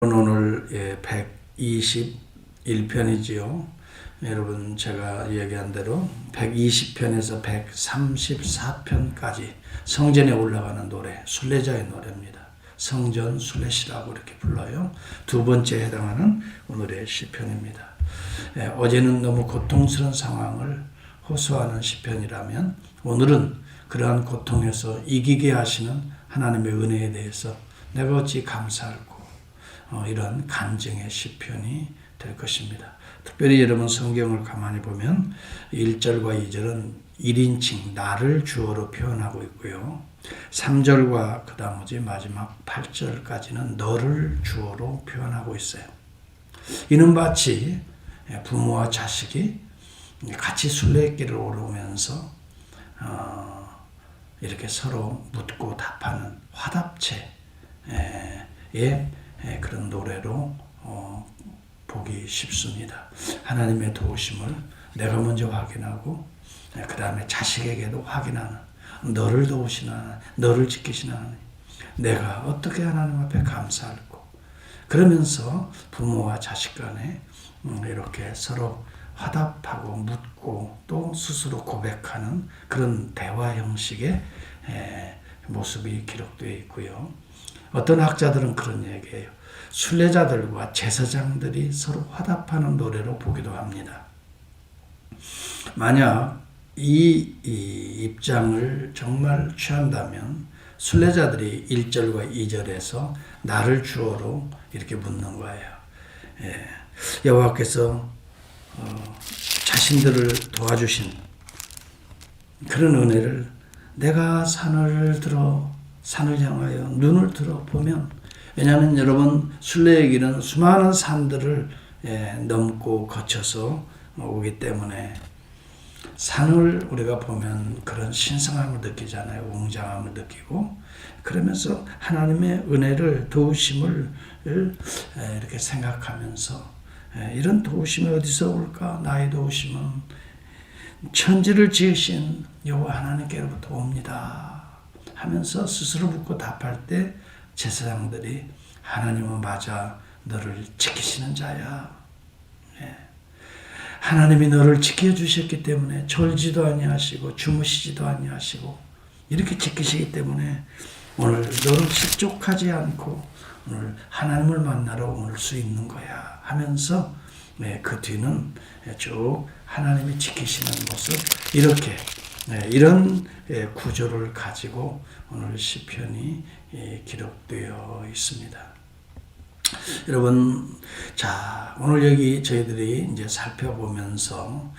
오늘 121편이지요. 여러분 제가 얘기한 대로 120편에서 134편까지 성전에 올라가는 노래, 순례자의 노래입니다. 성전 순례시라고 이렇게 불러요. 두 번째에 해당하는 오늘의 시편입니다. 어제는 너무 고통스러운 상황을 호소하는 시편이라면 오늘은 그러한 고통에서 이기게 하시는 하나님의 은혜에 대해서 내가 어찌 감사할까? 이런 간증의 시편이 될 것입니다. 특별히 여러분 성경을 가만히 보면 1절과 2절은 1인칭 나를 주어로 표현하고 있고요. 3절과 그 나머지 마지막 8절까지는 너를 주어로 표현하고 있어요. 이는 마치 부모와 자식이 같이 순례길을 오르면서 이렇게 서로 묻고 답하는 화답체의 그런 노래로 보기 쉽습니다. 하나님의 도우심을 내가 먼저 확인하고 그 다음에 자식에게도 확인하는, 너를 도우시나 너를 지키시나 내가 어떻게 하나님 앞에 감사할까? 그러면서 부모와 자식 간에 이렇게 서로 화답하고 묻고 또 스스로 고백하는 그런 대화 형식의 모습이 기록되어 있고요. 어떤 학자들은 그런 얘기예요. 순례자들과 제사장들이 서로 화답하는 노래로 보기도 합니다. 만약 이 입장을 정말 취한다면 순례자들이 1절과 2절에서 나를 주어로 이렇게 묻는 거예요. 여호와께서 자신들을 도와주신 그런 은혜를 내가 산을 향하여 눈을 들어 보면, 왜냐하면 여러분 순례의 길은 수많은 산들을 넘고 거쳐서 오기 때문에 산을 우리가 보면 그런 신성함을 느끼잖아요. 웅장함을 느끼고 그러면서 하나님의 은혜를, 도우심을 이렇게 생각하면서 이런 도우심이 어디서 올까? 나의 도우심은 천지를 지으신 여호와 하나님께로부터 옵니다 하면서 스스로 묻고 답할 때 제사장들이 하나님은 맞아 너를 지키시는 자야. 하나님이 너를 지켜주셨기 때문에 졸지도 아니하시고 주무시지도 아니하시고 이렇게 지키시기 때문에 오늘 너를 실족하지 않고 오늘 하나님을 만나러 올 수 있는 거야 하면서 그 뒤는 쭉 하나님이 지키시는 모습, 이렇게 이런 구조를 가지고 오늘 시편이 기록되어 있습니다. 여러분, 자, 오늘 여기 저희들이 이제 살펴보면서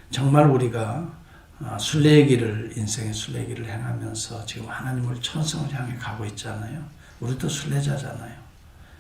정말 우리가 순례의 길을, 인생의 순례의 길을 행하면서 지금 하나님을 천성을 향해 가고 있잖아요. 우리도 순례자잖아요.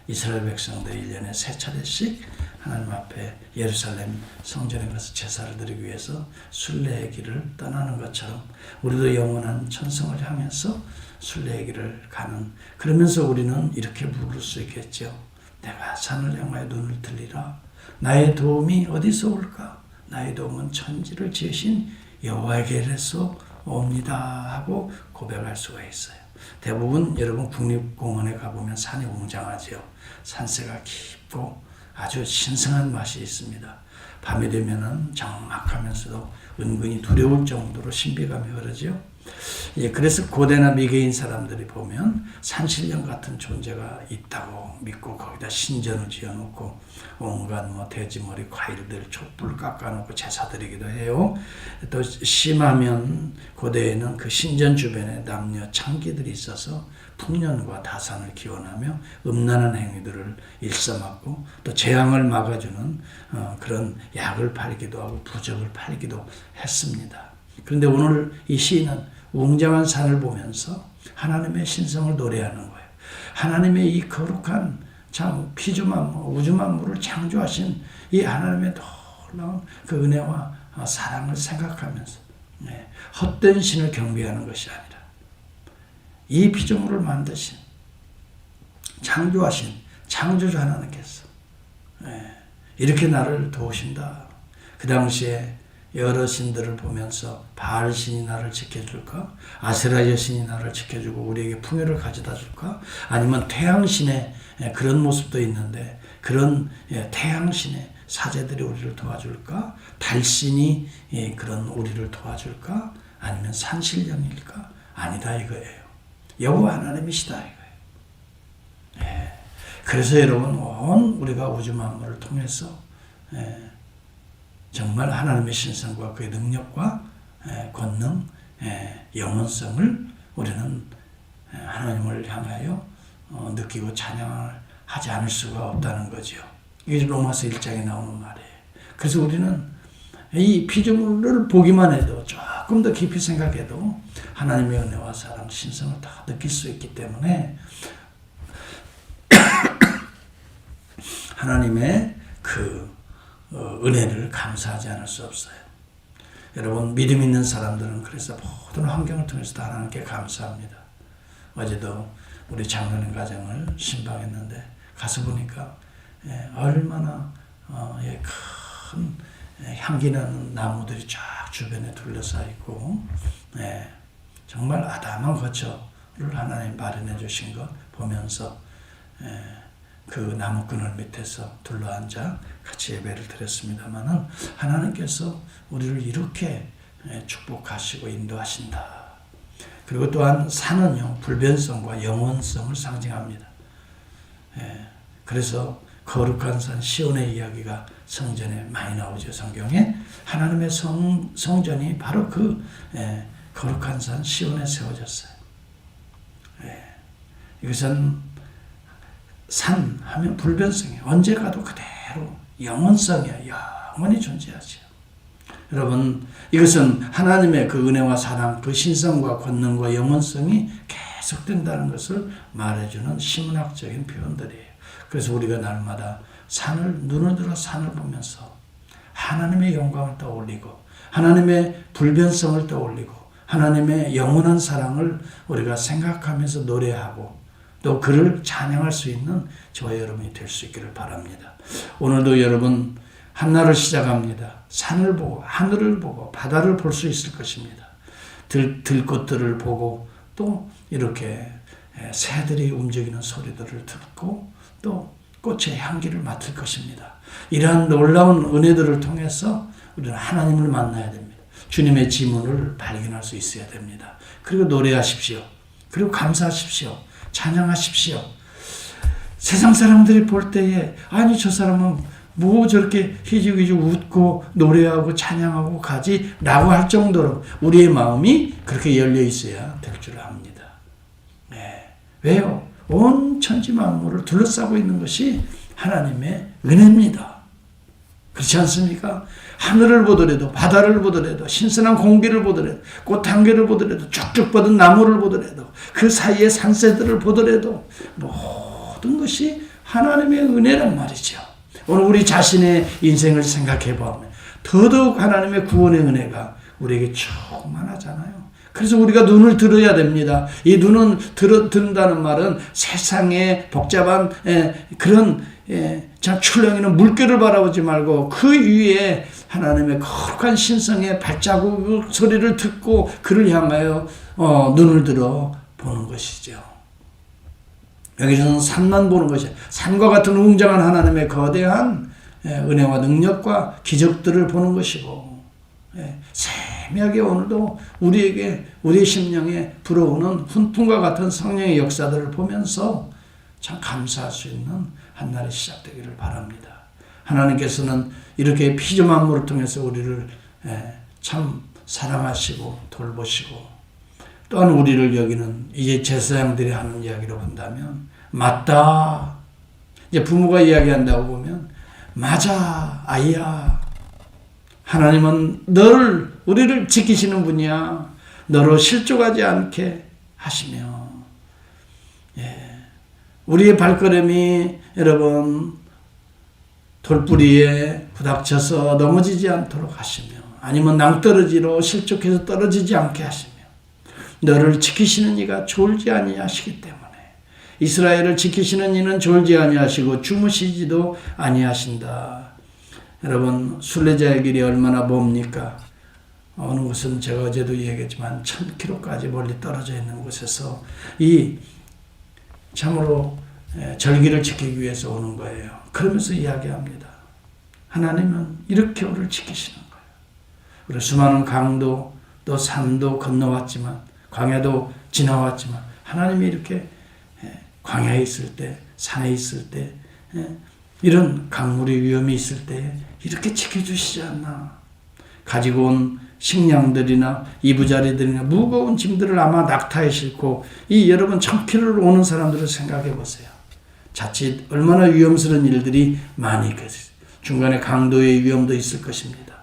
이스라엘 백성들이 1년에 3차례씩 하나님 앞에 예루살렘 성전에 가서 제사를 드리기 위해서 순례의 길을 떠나는 것처럼 우리도 영원한 천성을 향해서 순례의 길을 가는, 그러면서 우리는 이렇게 부를 수 있겠죠. 내가 산을 향하여 눈을 들리라. 나의 도움이 어디서 올까? 나의 도움은 천지를 지으신 여호와에게서 옵니다 하고 고백할 수가 있어요. 대부분 여러분 국립공원에 가보면 산이 웅장하죠. 산세가 깊고 아주 신성한 맛이 있습니다. 밤이 되면은 적막하면서도 은근히 두려울 정도로 신비감이 흐르죠. 그래서 고대나 미개인 사람들이 보면 산신령 같은 존재가 있다고 믿고 거기다 신전을 지어놓고 온갖 돼지머리 과일들 촛불 깎아놓고 제사 드리기도 해요. 또 심하면 고대에는 그 신전 주변에 남녀 창기들이 있어서 풍년과 다산을 기원하며 음란한 행위들을 일삼았고 또 재앙을 막아주는 그런 약을 팔기도 하고 부적을 팔기도 했습니다. 그런데 오늘 이 시인은 웅장한 산을 보면서 하나님의 신성을 노래하는 거예요. 하나님의 이 거룩한 참 피조만물, 우주만물을 창조하신 이 하나님의 놀라운 그 은혜와 사랑을 생각하면서 헛된 신을 경배하는 것이 아니라 이 피조물을 만드신, 창조하신 창조주 하나님께서 이렇게 나를 도우신다. 그 당시에 여러 신들을 보면서 바알 신이 나를 지켜줄까? 아세라 여신이 나를 지켜주고 우리에게 풍요를 가져다 줄까? 아니면 태양신의 그런 모습도 있는데 그런 태양신의 사제들이 우리를 도와줄까? 달신이 그런 우리를 도와줄까? 아니면 산신령일까? 아니다 이거예요. 여호와 하나님이시다 이거예요. 그래서 여러분 온 우리가 우주 만물을 통해서 정말 하나님의 신성과 그의 능력과 권능, 영원성을 우리는 하나님을 향하여 느끼고 찬양하지 않을 수가 없다는 거죠. 이게 로마서 1장에 나오는 말이에요. 그래서 우리는 이 피조물을 보기만 해도 조금 더 깊이 생각해도 하나님의 은혜와 사랑, 신성을 다 느낄 수 있기 때문에 하나님의 그 은혜를 감사하지 않을 수 없어요. 여러분 믿음 있는 사람들은 그래서 모든 환경을 통해서 다 하나님께 감사합니다. 어제도 우리 장로님 가정을 신방했는데 가서 보니까 얼마나 큰 향기나는 나무들이 쫙 주변에 둘러싸 있고 정말 아담한 거처를 하나님 마련해 주신 것 보면서 그 나무 그늘 밑에서 둘러앉아 같이 예배를 드렸습니다마는 하나님께서 우리를 이렇게 축복하시고 인도하신다. 그리고 또한 산은요 불변성과 영원성을 상징합니다. 그래서 거룩한 산 시온의 이야기가 성전에 많이 나오죠. 성경에 하나님의 성전이 바로 그 거룩한 산 시온에 세워졌어요. 이것은 산 하면 불변성이에요. 언제 가도 그대로 영원성이야. 영원히 존재하죠. 여러분 이것은 하나님의 그 은혜와 사랑, 그 신성과 권능과 영원성이 계속된다는 것을 말해주는 신문학적인 표현들이에요. 그래서 우리가 날마다 눈을 들어 산을 보면서 하나님의 영광을 떠올리고 하나님의 불변성을 떠올리고 하나님의 영원한 사랑을 우리가 생각하면서 노래하고 또 그를 찬양할 수 있는 저와 여러분이 될 수 있기를 바랍니다. 오늘도 여러분 한날을 시작합니다. 산을 보고 하늘을 보고 바다를 볼 수 있을 것입니다. 들꽃들을 보고 또 이렇게 새들이 움직이는 소리들을 듣고 또 꽃의 향기를 맡을 것입니다. 이러한 놀라운 은혜들을 통해서 우리는 하나님을 만나야 됩니다. 주님의 지문을 발견할 수 있어야 됩니다. 그리고 노래하십시오. 그리고 감사하십시오. 찬양하십시오. 세상 사람들이 볼 때에 아니 저 사람은 뭐 저렇게 희죽희죽 웃고 노래하고 찬양하고 가지 라고 할 정도로 우리의 마음이 그렇게 열려 있어야 될 줄 압니다. 왜요? 온 천지 만물을 둘러싸고 있는 것이 하나님의 은혜입니다. 그렇지 않습니까? 하늘을 보더라도 바다를 보더라도 신선한 공기를 보더라도 꽃 한 개를 보더라도 쭉쭉 뻗은 나무를 보더라도 그 사이에 산새들을 보더라도 모든 것이 하나님의 은혜란 말이죠. 오늘 우리 자신의 인생을 생각해 보면 더더욱 하나님의 구원의 은혜가 우리에게 충만하잖아요. 그래서 우리가 눈을 들어야 됩니다. 이 눈은 든다는 말은 세상의 복잡한 그런 출렁이는 물결을 바라보지 말고 그 위에 하나님의 거룩한 신성의 발자국 소리를 듣고 그를 향하여 눈을 들어 보는 것이죠. 여기서는 산만 보는 것이에요. 산과 같은 웅장한 하나님의 거대한 은혜와 능력과 기적들을 보는 것이고 세미하게 오늘도 우리에게 우리의 심령에 불어오는 훈풍과 같은 성령의 역사들을 보면서 참 감사할 수 있는 한 날이 시작되기를 바랍니다. 하나님께서는 이렇게 피조 만물을 통해서 우리를 참 사랑하시고 돌보시고 또한 우리를 여기는 이제 제사장들이 하는 이야기로 본다면 맞다. 이제 부모가 이야기한다고 보면 맞아 아이야. 하나님은 우리를 지키시는 분이야. 너로 실족하지 않게 하시며 우리의 발걸음이 여러분 돌뿌리에 부닥쳐서 넘어지지 않도록 하시며 아니면 낭떠러지로 실족해서 떨어지지 않게 하시며 너를 지키시는 이가 졸지 아니하시기 때문에 이스라엘을 지키시는 이는 졸지 아니하시고 주무시지도 아니하신다. 여러분, 순례자의 길이 얼마나 멉니까? 어느 곳은 제가 어제도 얘기했지만 1000km까지 멀리 떨어져 있는 곳에서 이 참으로 절기를 지키기 위해서 오는 거예요. 그러면서 이야기합니다. 하나님은 이렇게 우리를 지키시는 거예요. 그리고 수많은 강도 또 산도 건너왔지만, 광야도 지나왔지만, 하나님이 이렇게 광야에 있을 때, 산에 있을 때, 이런 강물의 위험이 있을 때 이렇게 지켜주시지 않나. 가지고 온 식량들이나 이부자리들이나 무거운 짐들을 아마 낙타에 싣고 이 여러분 1000km를 오는 사람들을 생각해 보세요. 자칫 얼마나 위험스러운 일들이 많이 있겠어요. 중간에 강도의 위험도 있을 것입니다.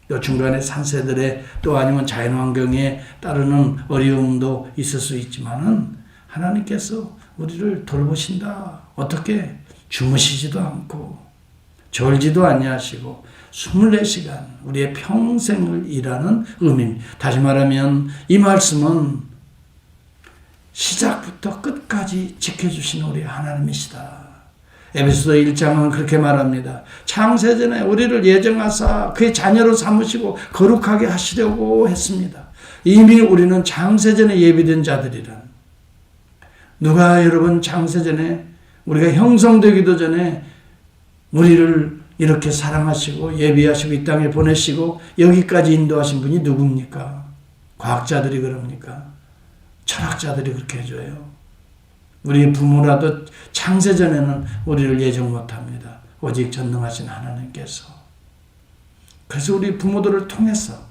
또 중간에 산새들의 또 아니면 자연환경에 따르는 어려움도 있을 수 있지만은 하나님께서 우리를 돌보신다. 어떻게? 주무시지도 않고 졸지도 아니하시고 24시간 우리의 평생을 일하는 의미입니다. 다시 말하면 이 말씀은 시작부터 끝까지 지켜주시는 우리 하나님이시다. 에베소서 1장은 그렇게 말합니다. 창세전에 우리를 예정하사 그의 자녀로 삼으시고 거룩하게 하시려고 했습니다. 이미 우리는 창세전에 예비된 자들이란. 누가 여러분 창세전에 우리가 형성되기도 전에 우리를 이렇게 사랑하시고 예비하시고 이 땅에 보내시고 여기까지 인도하신 분이 누굽니까? 과학자들이 그럽니까? 철학자들이 그렇게 해줘요. 우리 부모라도 창세전에는 우리를 예정 못합니다. 오직 전능하신 하나님께서. 그래서 우리 부모들을 통해서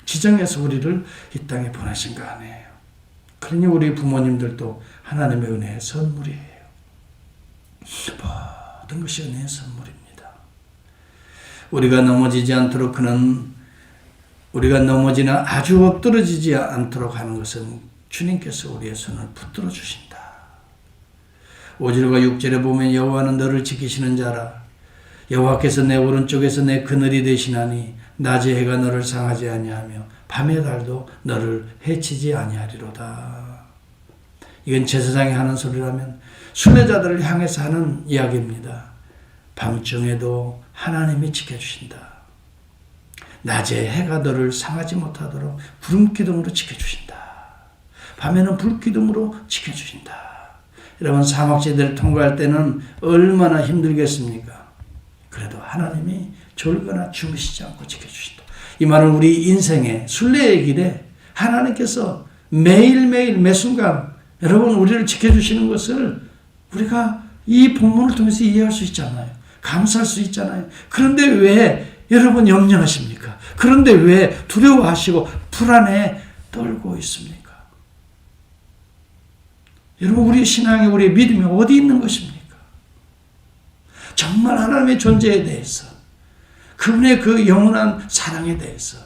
지정해서 우리를 이 땅에 보내신 거 아니에요. 그러니 우리 부모님들도 하나님의 은혜의 선물이에요. 모든 것이 은혜의 선물입니다. 우리가 넘어지지 않도록 그는 우리가 넘어지나 아주 엎드러지지 않도록 하는 것은 주님께서 우리의 손을 붙들어 주신다. 5절과 6절에 보면 여호와는 너를 지키시는 자라. 여호와께서 내 오른쪽에서 내 그늘이 되시나니 낮의 해가 너를 상하지 아니하며 밤의 달도 너를 해치지 아니하리로다. 이건 제사장이 하는 소리라면 순례자들을 향해서 하는 이야기입니다. 밤중에도 하나님이 지켜주신다. 낮에 해가 너를 상하지 못하도록 구름기둥으로 지켜주신다. 밤에는 불기둥으로 지켜주신다. 여러분, 사막지대를 통과할 때는 얼마나 힘들겠습니까? 그래도 하나님이 졸거나 주무시지 않고 지켜주신다. 이 말은 우리 인생의 순례의 길에 하나님께서 매일매일 매순간 여러분 우리를 지켜주시는 것을 우리가 이 본문을 통해서 이해할 수 있잖아요. 감사할 수 있잖아요. 그런데 왜 여러분 염려하십니까? 그런데 왜 두려워하시고 불안해 떨고 있습니까? 여러분, 우리의 신앙이, 우리의 믿음이 어디 있는 것입니까? 정말 하나님의 존재에 대해서, 그분의 그 영원한 사랑에 대해서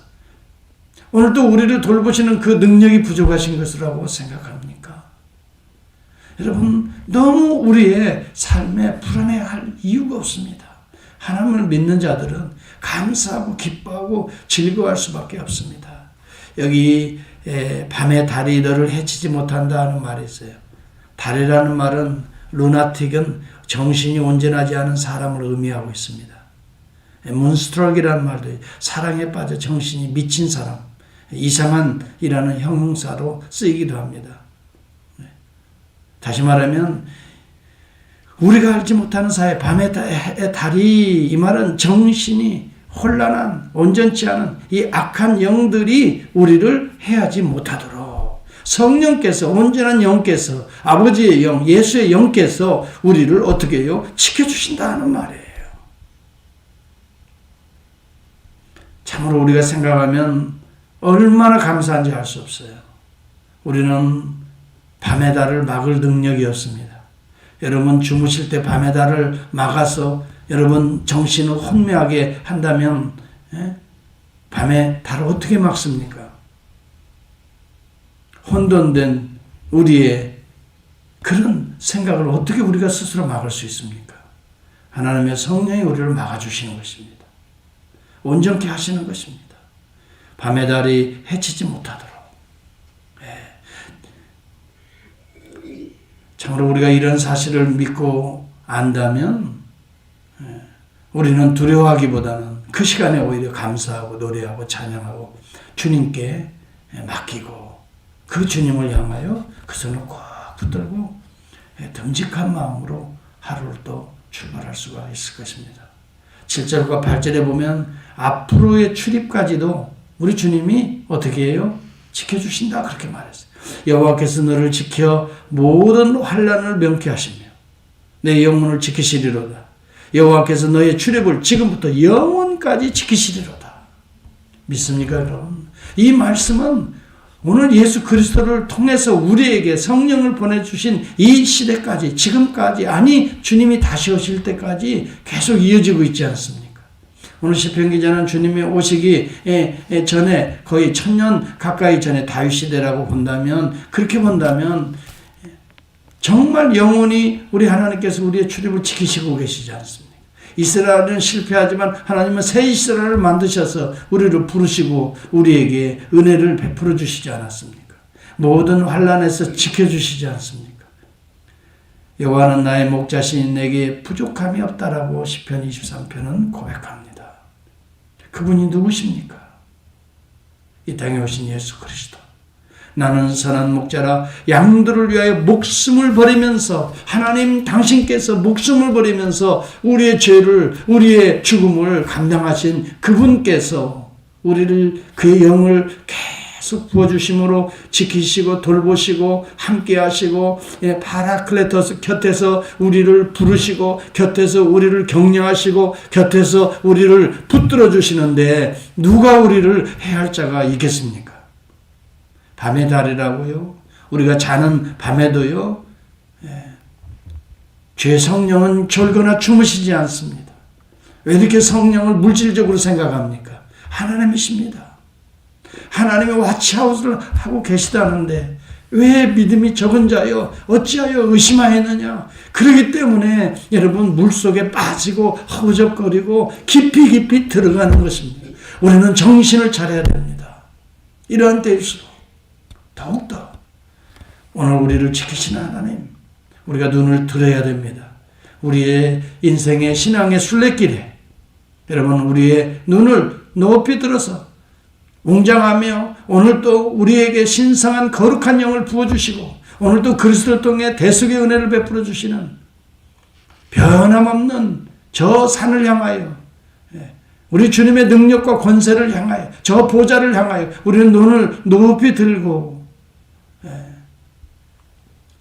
오늘도 우리를 돌보시는 그 능력이 부족하신 것이라고 생각합니까? 여러분, 너무 우리의 삶에 불안해할 이유가 없습니다. 하나님을 믿는 자들은 감사하고 기뻐하고 즐거워할 수밖에 없습니다. 여기 밤에 달이 너를 해치지 못한다는 말이 있어요. 달이라는 말은 루나틱은 정신이 온전하지 않은 사람을 의미하고 있습니다. 문스트럭이라는 말도 사랑에 빠져 정신이 미친 사람, 이상한이라는 형용사로 쓰이기도 합니다. 다시 말하면 우리가 알지 못하는 사이 밤의 달이, 이 말은 정신이 혼란한 온전치 않은 이 악한 영들이 우리를 해하지 못하도록 성령께서, 온전한 영께서, 아버지의 영, 예수의 영께서 우리를 어떻게 해요? 지켜주신다는 말이에요. 참으로 우리가 생각하면 얼마나 감사한지 알 수 없어요. 우리는 밤의 달을 막을 능력이 없습니다. 여러분, 주무실 때 밤의 달을 막아서 여러분 정신을 혼미하게 한다면 밤에 달을 어떻게 막습니까? 혼돈된 우리의 그런 생각을 어떻게 우리가 스스로 막을 수 있습니까? 하나님의 성령이 우리를 막아주시는 것입니다. 온전케 하시는 것입니다. 밤의 달이 해치지 못하도록. 참으로 우리가 이런 사실을 믿고 안다면 우리는 두려워하기보다는 그 시간에 오히려 감사하고 노래하고 찬양하고 주님께 맡기고 그 주님을 향하여 그 손을 꼭 붙들고 듬직한 마음으로 하루를 또 출발할 수가 있을 것입니다. 7절과 8절에 보면 앞으로의 출입까지도 우리 주님이 어떻게 해요? 지켜주신다 그렇게 말했어요. 여호와께서 너를 지켜 모든 환난을 명쾌하시며 내 영혼을 지키시리로다. 여호와께서 너의 출입을 지금부터 영원까지 지키시리로다. 믿습니까 여러분? 이 말씀은 오늘 예수 그리스도를 통해서 우리에게 성령을 보내주신 이 시대까지 지금까지 아니 주님이 다시 오실 때까지 계속 이어지고 있지 않습니까? 오늘 시편 기자는 주님이 오시기 전에 거의 1000년 가까이 전에 다윗 시대라고 본다면 그렇게 본다면 정말 영원히 우리 하나님께서 우리의 출입을 지키시고 계시지 않습니까? 이스라엘은 실패하지만 하나님은 새 이스라엘을 만드셔서 우리를 부르시고 우리에게 은혜를 베풀어 주시지 않았습니까? 모든 환난에서 지켜주시지 않습니까? 여호와는 나의 목자시니 내게 부족함이 없다라고 시편 23편은 고백합니다. 그분이 누구십니까? 이 땅에 오신 예수 그리스도. 나는 선한 목자라 양들을 위하여 목숨을 버리면서 하나님 당신께서 목숨을 버리면서 우리의 죄를 우리의 죽음을 감당하신 그분께서 우리를 그의 영을 계속 부어주심으로 지키시고 돌보시고 함께하시고 파라클레토스 곁에서 우리를 부르시고 곁에서 우리를 격려하시고 곁에서 우리를 붙들어 주시는데 누가 우리를 해할 자가 있겠습니까? 밤의 달이라고요. 우리가 자는 밤에도요. 죄 성령은 졸거나 주무시지 않습니다. 왜 이렇게 성령을 물질적으로 생각합니까? 하나님이십니다. 하나님이 와치아웃을 하고 계시다는데 왜 믿음이 적은 자여 어찌하여 의심하였느냐. 그렇기 때문에 여러분 물속에 빠지고 허우적거리고 깊이 들어가는 것입니다. 우리는 정신을 차려야 됩니다. 이러한 때일수록 더욱더 오늘 우리를 지키시는 하나님 우리가 눈을 들어야 됩니다. 우리의 인생의 신앙의 순례길에 여러분 우리의 눈을 높이 들어서 웅장하며 오늘도 우리에게 신성한 거룩한 영을 부어주시고 오늘도 그리스도를 통해 대속의 은혜를 베풀어 주시는 변함없는 저 산을 향하여 우리 주님의 능력과 권세를 향하여 저 보좌를 향하여 우리는 눈을 높이 들고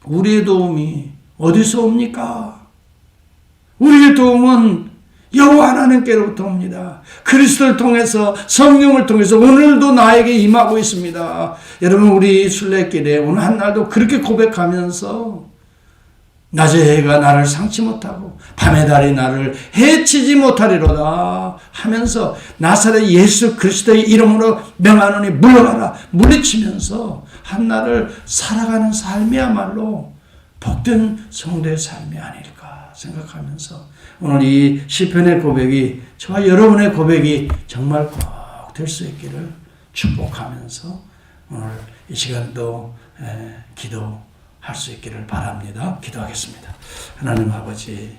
우리의 도움이 어디서 옵니까? 우리의 도움은 여호와 하나님께로부터 옵니다. 그리스도를 통해서 성령을 통해서 오늘도 나에게 임하고 있습니다. 여러분 우리 순례길에 오늘 한날도 그렇게 고백하면서 낮의 해가 나를 상치 못하고 밤의 달이 나를 해치지 못하리로다 하면서 나사렛 예수 그리스도의 이름으로 명하노니 물러가라 물리치면서 한날을 살아가는 삶이야말로 복된 성도의 삶이 아닐까 생각하면서 오늘 이 시편의 고백이 저와 여러분의 고백이 정말 꼭 될 수 있기를 축복하면서 오늘 이 시간도 기도할 수 있기를 바랍니다. 기도하겠습니다. 하나님 아버지